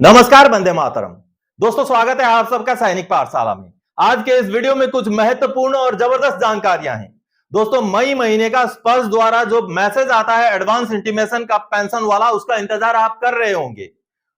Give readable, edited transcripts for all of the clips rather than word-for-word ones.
नमस्कार, वंदे मातरम। दोस्तों, स्वागत है आप सबका सैनिक पाठशाला में। आज के इस वीडियो में कुछ महत्वपूर्ण और जबरदस्त जानकारियां हैं। दोस्तों, मई महीने का स्पर्श द्वारा जो मैसेज आता है एडवांस इंटीमेशन का पेंशन वाला, उसका इंतजार आप कर रहे होंगे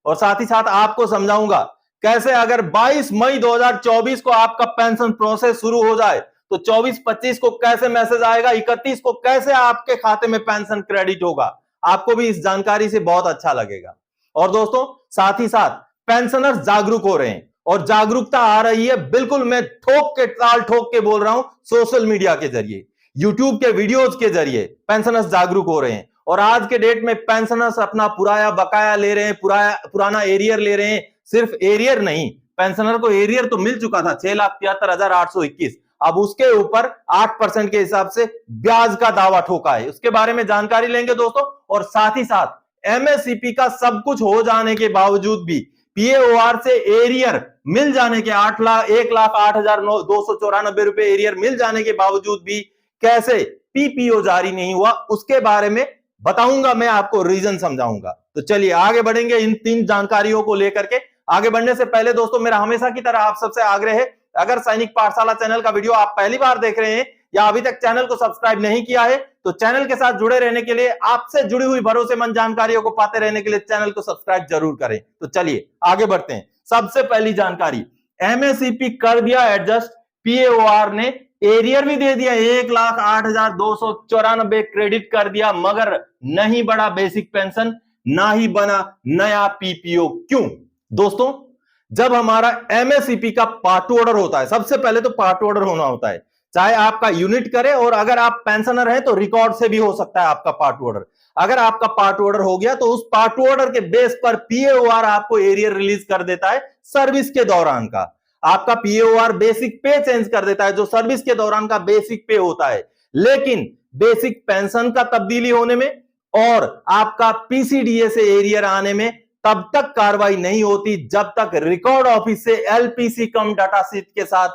और साथ ही साथ आपको समझाऊंगा कैसे अगर 22 मई 2024 को आपका पेंशन प्रोसेस शुरू हो जाए तो 24-25 को कैसे मैसेज आएगा, 31 को कैसे आपके खाते में पेंशन क्रेडिट होगा। आपको भी इस जानकारी से बहुत अच्छा लगेगा। और दोस्तों, साथ ही साथ पेंशनर जागरूक हो रहे हैं और जागरूकता आ रही है, बिल्कुल मैं ठोक के ताल ठोक के बोल रहा हूं, सोशल मीडिया के जरिए, यूट्यूब के वीडियोस के जरिए पेंशनर्स जागरूक हो रहे हैं। और आज के डेट में पेंशनर्स अपना पुराया बकाया ले रहे हैं, पुराना एरियर ले रहे हैं। सिर्फ एरियर नहीं, पेंशनर को एरियर तो मिल चुका था 6,73,821, अब उसके ऊपर 8% के हिसाब से ब्याज का दावा ठोका है। उसके बारे में जानकारी लेंगे दोस्तों। और साथ ही साथ एमएससीपी का सब कुछ हो जाने के बावजूद भी पीएओआर से एरियर मिल जाने के 1,08,294 रुपए एरियर मिल जाने के बावजूद भी कैसे पीपीओ जारी नहीं हुआ, उसके बारे में बताऊंगा, मैं आपको रीजन समझाऊंगा। तो चलिए आगे बढ़ेंगे इन तीन जानकारियों को लेकर के। आगे बढ़ने से पहले दोस्तों, मेरा हमेशा की तरह आप सबसे आग्रह है, अगर सैनिक पाठशाला चैनल का वीडियो आप पहली बार देख रहे हैं या अभी तक चैनल को सब्सक्राइब नहीं किया है तो चैनल के साथ जुड़े रहने के लिए, आपसे जुड़ी हुई भरोसेमंद जानकारियों को पाते रहने के लिए चैनल को सब्सक्राइब जरूर करें। तो चलिए आगे बढ़ते हैं। सबसे पहली जानकारी, एमएससीपी कर दिया एडजस्ट, पीएओआर ने एरियर भी दे दिया, 1,08,294 क्रेडिट कर दिया, मगर नहीं बढ़ा बेसिक पेंशन, ना ही बना नया पीपीओ। क्यों दोस्तों? जब हमारा एमएससीपी का पार्ट ऑर्डर होता है, सबसे पहले तो पार्ट ऑर्डर होना होता है, चाहे आपका यूनिट करे, और अगर आप पेंशनर हैं तो रिकॉर्ड से भी हो सकता है आपका पार्ट ऑर्डर। अगर आपका पार्ट ऑर्डर हो गया तो उस पार्ट ऑर्डर के बेस पर पीएओआर आपको एरियर रिलीज कर देता है सर्विस के दौरान का। आपका पीएओआर बेसिक पे चेंज कर देता है, जो सर्विस के दौरान का बेसिक पे होता है। लेकिन बेसिक पेंशन का तब्दीली होने में और आपका पीसीडीए से एरियर आने में तब तक कार्रवाई नहीं होती जब तक रिकॉर्ड ऑफिस से एलपीसी कम डाटा शीट के साथ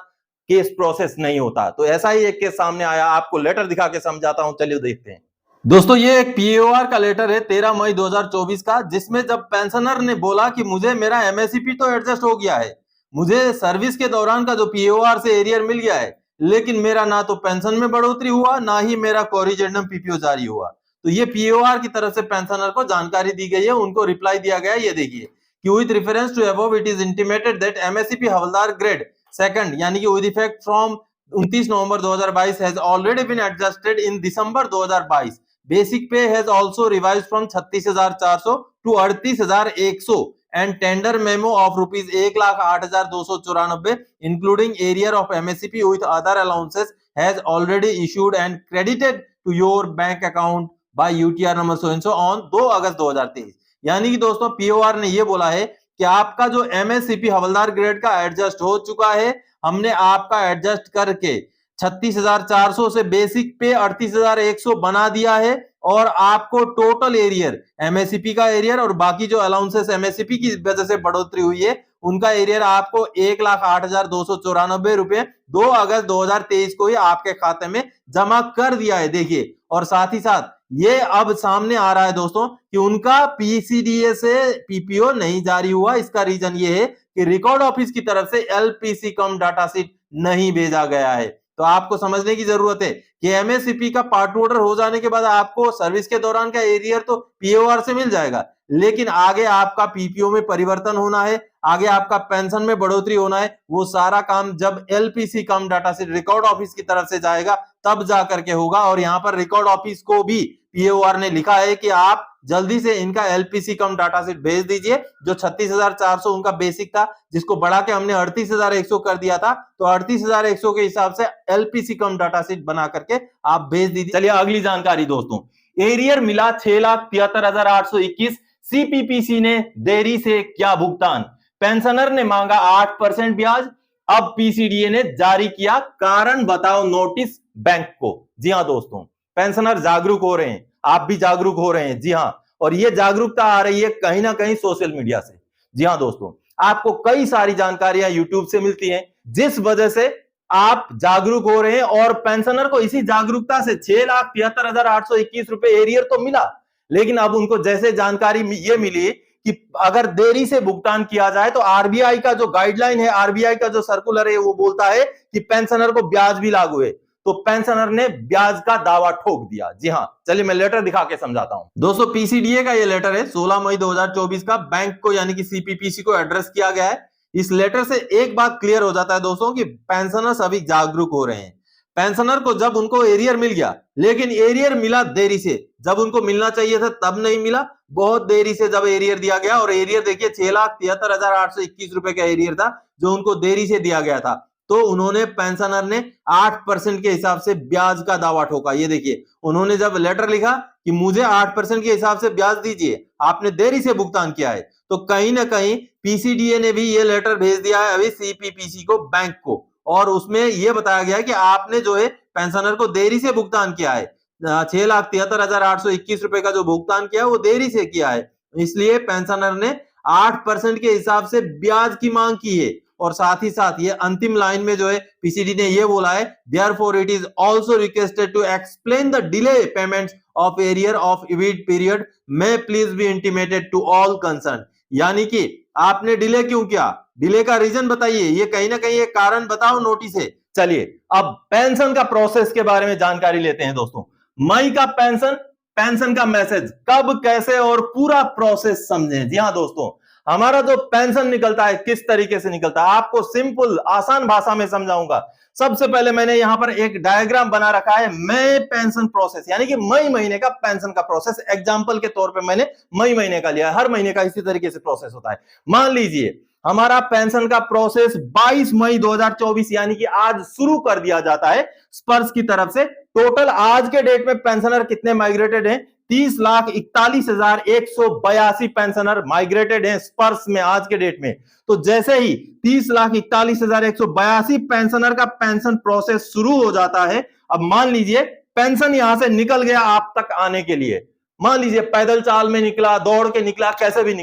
केस प्रोसेस नहीं होता। तो ऐसा ही एक केस सामने आया, आपको लेटर दिखा के समझाता हूं, चलिए देखते हैं। दोस्तों, ये एक पीएओआर का लेटर है 13 मई 2024 का, जिसमें जब पेंशनर ने बोला कि मुझे मेरा एमएससीपी तो एडजस्ट हो गया है, मुझे सर्विस के दौरान का जो पीएओआर से एरियर मिल गया है, लेकिन मेरा ना तो पेंशन में बढ़ोतरी हुआ, ना ही मेरा कोरिजेंडम पीपीओ जारी हुआ। तो ये पीएओआर की तरफ से पेंशनर को जानकारी दी गई है, उनको रिप्लाई दिया गया है। ये देखिए कि with reference to above it is intimated that MSCP havildar grade second यानी कि with effect from 29 November 2022 has already been adjusted in December 2022। Basic pay has also revised from 36,400 to 38,100 and tender memo of rupees 1,08,294 including arrear of MSCP with other allowances has already issued and credited to your bank account by UTR number so and so on 2 अगस्त 2023। यानी कि दोस्तों, पीओआर ने यह बोला है कि आपका जो एमएससीपी हवलदार ग्रेड का एडजस्ट हो चुका है, हमने आपका एडजस्ट करके 36,400 से बेसिक पे 38,100 बना दिया है, और आपको टोटल एरियर, एमएससीपी का एरियर और बाकी जो अलाउंसेस एमएससीपी की वजह से बढ़ोतरी हुई है, उनका एरियर आपको 1,08,294 रुपए 2 अगस्त 2023 को ही आपके खाते में जमा कर दिया है। देखिए, और साथ ही साथ ये अब सामने आ रहा है दोस्तों कि उनका पीसीडीए से पीपीओ नहीं जारी हुआ। इसका रीजन ये है कि रिकॉर्ड ऑफिस की तरफ से एलपीसी कम डाटा शीट नहीं भेजा गया है। तो आपको समझने की जरूरत है कि एमएससीपी का पार्ट ऑर्डर हो जाने के बाद आपको सर्विस के दौरान का एरियर तो पीओआर से मिल जाएगा, लेकिन आगे आपका पीपीओ में परिवर्तन होना है, आगे आपका पेंशन में बढ़ोतरी होना है, वो सारा काम जब एलपीसी कम डाटा शीट रिकॉर्ड ऑफिस की तरफ से जाएगा तब जाकर के होगा। और यहाँ पर रिकॉर्ड ऑफिस को भी पीओआर ने लिखा है कि आप जल्दी से इनका एलपीसी कम डाटा शीट भेज दीजिए। जो 36,400 उनका बेसिक था, जिसको बढ़ा के हमने 38,100 कर दिया था, तो 38,100 के हिसाब से एलपीसी कम डाटा शीट बना करके आप भेज दीजिए। चलिए अगली जानकारी दोस्तों, एरियर मिला 6,73,821, सीपीपीसी ने देरी से क्या भुगतान, पेंशनर ने मांगा 8% ब्याज, अब पीसीडीए ने जारी किया कारण बताओ नोटिस बैंक को। जी हां दोस्तों, पेंशनर जागरूक हो रहे हैं, आप भी जागरूक हो रहे हैं। जी हां, और यह जागरूकता आ रही है कहीं ना कहीं सोशल मीडिया से। जी हां दोस्तों, आपको कई सारी जानकारियां यूट्यूब से मिलती हैं, जिस वजह से आप जागरूक हो रहे हैं। और पेंशनर को इसी जागरूकता से 6,73,821 रुपए एरियर तो मिला, लेकिन अब उनको जैसे जानकारी ये मिली कि अगर देरी से भुगतान किया जाए तो आरबीआई का जो गाइडलाइन है, आरबीआई का जो सर्कुलर है, वो बोलता है कि पेंशनर को ब्याज भी लागू है। तो पेंशनर ने ब्याज का दावा ठोक दिया। जी हां, चलिए मैं लेटर दिखा के समझाता हूं। दोस्तों पीसीडीए का ये लेटर है 16 मई 2024 का, बैंक को यानी कि सीपीपीसी को एड्रेस किया गया है। इस लेटर से एक बात क्लियर हो जाता है दोस्तों कि पेंशनर्स अभी जागरूक हो रहे हैं। पेंशनर को जब उनको एरियर मिल गया, लेकिन एरियर मिला देरी से, जब उनको मिलना चाहिए था तब नहीं मिला, बहुत देरी से जब एरियर दिया गया। और एरियर देखिए 6,73,821 रुपए का एरियर था जो उनको देरी से दिया गया था। तो उन्होंने पेंशनर ने 8% के हिसाब से ब्याज का दावा ठोका। ये देखिए उन्होंने जब लेटर लिखा कि मुझे 8% के हिसाब से ब्याज दीजिए, आपने देरी से भुगतान किया है, तो कहीं ना कहीं पीसीडीए ने भी ये लेटर भेज दिया है अभी सीपीपीसी को, बैंक को, और उसमें यह बताया गया है कि आपने जो है पेंशनर को देरी से भुगतान किया है। 6,73,821 रुपए का जो भुगतान किया है वो देरी से किया है, इसलिए पेंशनर ने 8% के हिसाब से ब्याज की मांग की है। और साथ ही साथ ये अंतिम लाइन में जो है पीसीडी ने ये बोला है, therefore it is also requested to explain the delay payments of arrear of इविड period may please be intimated to all concern. यानी कि आपने डिले क्यों किया, डिले का रीजन बताइए, ये कहीं ना कहीं एक कारण बताओ नोटिस है। चलिए अब पेंशन का प्रोसेस के बारे में जानकारी लेते हैं दोस्तों। मई का पेंशन का मैसेज कब, कैसे और पूरा प्रोसेस समझें। जी हां दोस्तों, हमारा जो पेंशन निकलता है किस तरीके से निकलता है, आपको सिंपल आसान भाषा में समझाऊंगा। सबसे पहले मैंने यहां पर एक डायग्राम बना रखा है, मई पेंशन प्रोसेस, यानी कि मई महीने का पेंशन का प्रोसेस। एग्जांपल के तौर पे मैंने मई महीने का लिया है, हर महीने का इसी तरीके से प्रोसेस होता है। मान लीजिए हमारा पेंशन का प्रोसेस 22 मई 2024 यानी कि आज शुरू कर दिया जाता है स्पर्श की तरफ से। टोटल आज के डेट में पेंशनर कितने माइग्रेटेड हैं, 30,41,182 पेंशनर माइग्रेटेड हैं स्पर्श में आज के डेट में। तो जैसे ही 30,41,182 पेंशनर का पेंशन प्रोसेस शुरू हो जाता है, अब मान लीजिए पेंशन यहां से निकल गया आप तक आने के लिए, मान लीजिए पैदल चाल में निकला, दौड़ के निकला, कैसे भी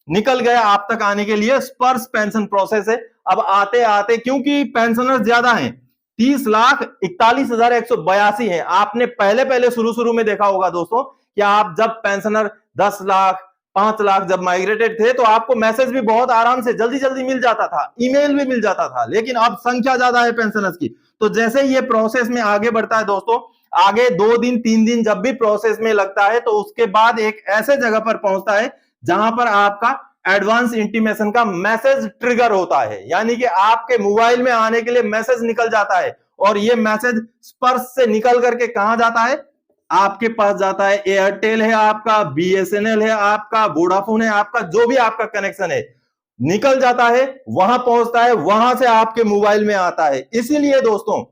निकल गया आप तक आने के लिए, स्पर्श पेंशन प्रोसेस है। अब आते आते क्योंकि पेंशनर ज्यादा हैं, 30,41,182 है। आपने पहले शुरू में देखा होगा दोस्तों कि आप जब पेंशनर 10 लाख 5 लाख जब माइग्रेटेड थे तो आपको मैसेज भी बहुत आराम से जल्दी मिल जाता था, ईमेल भी मिल जाता था, लेकिन अब संख्या ज्यादा है पेंशनर्स की। तो जैसे ये प्रोसेस में आगे बढ़ता है दोस्तों, आगे 2 दिन 3 दिन जब भी प्रोसेस में लगता है तो उसके बाद एक ऐसे जगह पर पहुंचता है जहां पर आपका एडवांस इंटीमेशन का मैसेज ट्रिगर होता है, यानी कि आपके मोबाइल में आने के लिए मैसेज निकल जाता है। और ये मैसेज स्पर्श से निकल करके कहां जाता है, आपके पास जाता है, एयरटेल है आपका, बीएसएनएल है आपका, वोडाफोन है आपका, जो भी आपका कनेक्शन है निकल जाता है, वहां पहुंचता है, वहां से आपके मोबाइल में आता है। इसीलिए दोस्तों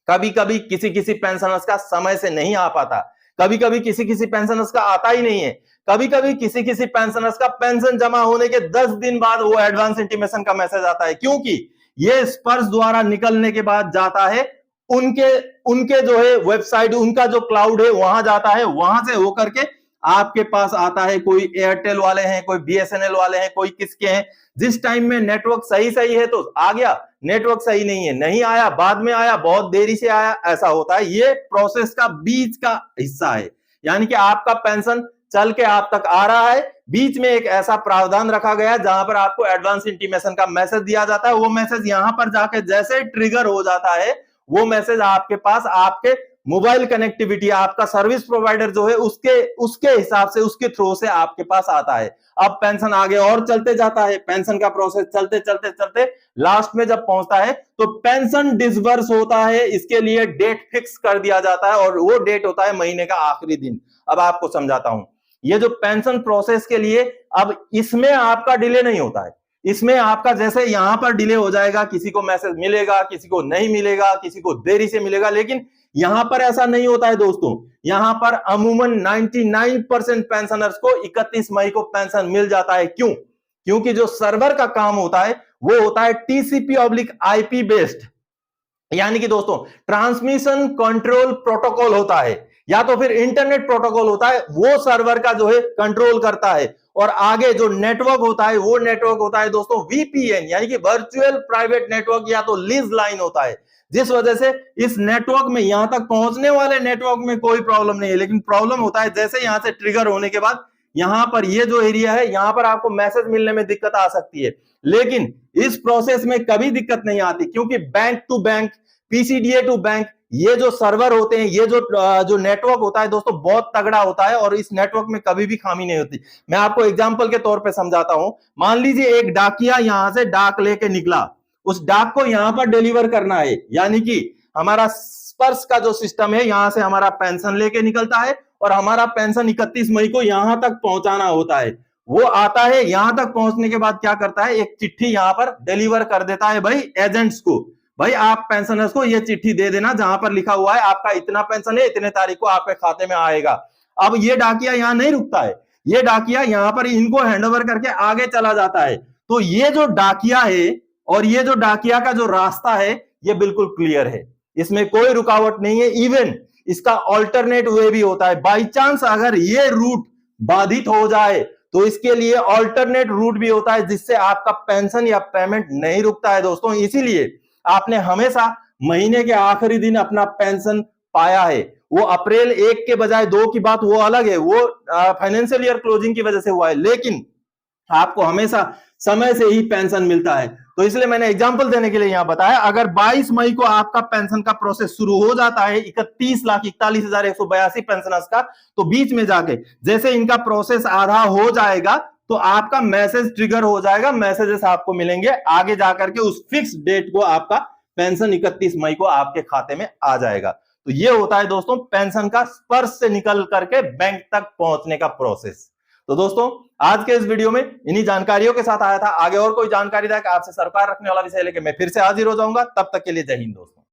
कभी कभी किसी पेंशनर्स का समय से नहीं आ पाता, कभी कभी किसी पेंशनर्स का आता ही नहीं है, कभी कभी किसी पेंशनर्स का पेंशन जमा होने के 10 दिन बाद वो एडवांस इंटीमेशन का मैसेज आता है, क्योंकि ये स्पर्श द्वारा निकलने के बाद जाता है उनके जो है वेबसाइट, उनका जो क्लाउड है वहां जाता है, वहां से होकर के आपके पास आता है। कोई एयरटेल वाले हैं, कोई बीएसएनएल वाले हैं, कोई किसके हैं, जिस टाइम में नेटवर्क सही है तो आ गया, नेटवर्क सही नहीं है, नहीं आया, बाद में आया, बहुत देरी से आया, ऐसा होता है। ये प्रोसेस का बीच का हिस्सा है, यानी कि आपका पेंशन चल के आप तक आ रहा है, बीच में एक ऐसा प्रावधान रखा गया है जहां पर आपको एडवांस इंटीमेशन का मैसेज दिया जाता है। वो मैसेज यहां पर जाके जैसे ट्रिगर हो जाता है, वो मैसेज आपके पास, आपके मोबाइल कनेक्टिविटी, आपका सर्विस प्रोवाइडर जो है उसके हिसाब से, उसके थ्रू से आपके पास आता है। अब पेंशन आगे और चलते जाता है, पेंशन का प्रोसेस चलते लास्ट में जब पहुंचता है तो पेंशन डिसबर्स होता है, इसके लिए डेट फिक्स कर दिया जाता है और वो डेट होता है महीने का आखिरी दिन। अब आपको समझाता हूं, ये जो पेंशन प्रोसेस के लिए, अब इसमें आपका डिले नहीं होता है, इसमें आपका जैसे यहां पर डिले हो जाएगा, किसी को मैसेज मिलेगा, किसी को नहीं मिलेगा, किसी को देरी से मिलेगा, लेकिन यहां पर ऐसा नहीं होता है दोस्तों। यहां पर अमूमन 99% पेंशनर्स को 31 मई को पेंशन मिल जाता है। क्यों? क्योंकि जो सर्वर का काम होता है वो होता है TCP/IP बेस्ड, यानी कि दोस्तों ट्रांसमिशन कंट्रोल प्रोटोकॉल होता है, या तो फिर इंटरनेट प्रोटोकॉल होता है, वो सर्वर का जो है कंट्रोल करता है। और आगे जो नेटवर्क होता है वो नेटवर्क होता है दोस्तों VPN, यानी कि वर्चुअल प्राइवेट नेटवर्क, या तो लीज लाइन होता है, जिस वजह से इस नेटवर्क में, यहां तक पहुंचने वाले नेटवर्क में कोई प्रॉब्लम नहीं है, लेकिन प्रॉब्लम होता है जैसे यहां से ट्रिगर होने के बाद यहां पर ये जो एरिया है यहां पर आपको मैसेज मिलने में दिक्कत आ सकती है, लेकिन इस प्रोसेस में कभी दिक्कत नहीं आती, क्योंकि bank to bank, PCDA to bank, ये जो सर्वर होते हैं, ये जो नेटवर्क होता है दोस्तों बहुत तगड़ा होता है और इस नेटवर्क में कभी भी खामी नहीं होती। मैं आपको एग्जांपल के तौर पे समझाता हूं। मान लीजिए एक डाकिया यहां से डाक लेके निकला, उस डाक को यहां पर डिलीवर करना है, यानी कि हमारा स्पर्श का जो सिस्टम है यहां से हमारा पेंशन लेके निकलता है और हमारा पेंशन 31 मई को यहां तक पहुंचाना होता है। वो आता है, यहां तक पहुंचने के बाद क्या करता है, एक चिट्ठी यहां पर डिलीवर कर देता है भाई एजेंट्स को, भाई आप पेंशनर्स को ये चिट्ठी दे देना जहां पर लिखा हुआ है आपका इतना पेंशन है, इतने तारीख को आपके खाते में आएगा। अब ये डाकिया यहां नहीं रुकता है, ये डाकिया यहां पर इनको हैंडओवर करके आगे चला जाता है। तो ये जो डाकिया है और ये जो डाकिया का जो रास्ता है ये बिल्कुल क्लियर है, इसमें कोई रुकावट नहीं है। इवन इसका ऑल्टरनेट वे भी होता है, बाई चांस अगर ये रूट बाधित हो जाए तो इसके लिए ऑल्टरनेट रूट भी होता है, जिससे आपका पेंशन या पेमेंट नहीं रुकता है दोस्तों। इसीलिए आपने हमेशा महीने के आखिरी दिन अपना पेंशन पाया है। वो अप्रैल 1 के बजाय 2 की बात वो अलग है, वो फाइनेंशियल ईयर क्लोजिंग की वजह से हुआ है, लेकिन आपको हमेशा समय से ही पेंशन मिलता है। तो इसलिए मैंने एग्जांपल देने के लिए यहां बताया, अगर 22 मई को आपका पेंशन का प्रोसेस शुरू हो जाता है 31,41,182 पेंशनर्स का, तो बीच में जाके जैसे इनका प्रोसेस आधा हो जाएगा तो आपका मैसेज ट्रिगर हो जाएगा, मैसेजेस आपको मिलेंगे, आगे जाकर के उस फिक्स डेट को आपका पेंशन 31 मई को आपके खाते में आ जाएगा। तो ये होता है दोस्तों पेंशन का स्पर्श से निकल करके बैंक तक पहुंचने का प्रोसेस। तो दोस्तों आज के इस वीडियो में इन्हीं जानकारियों के साथ आया था। आगे और कोई जानकारी आपसे सरकार रखने वाला विषय लेके मैं फिर से हाजिर हो जाऊंगा। तब तक के लिए जय हिंद दोस्तों।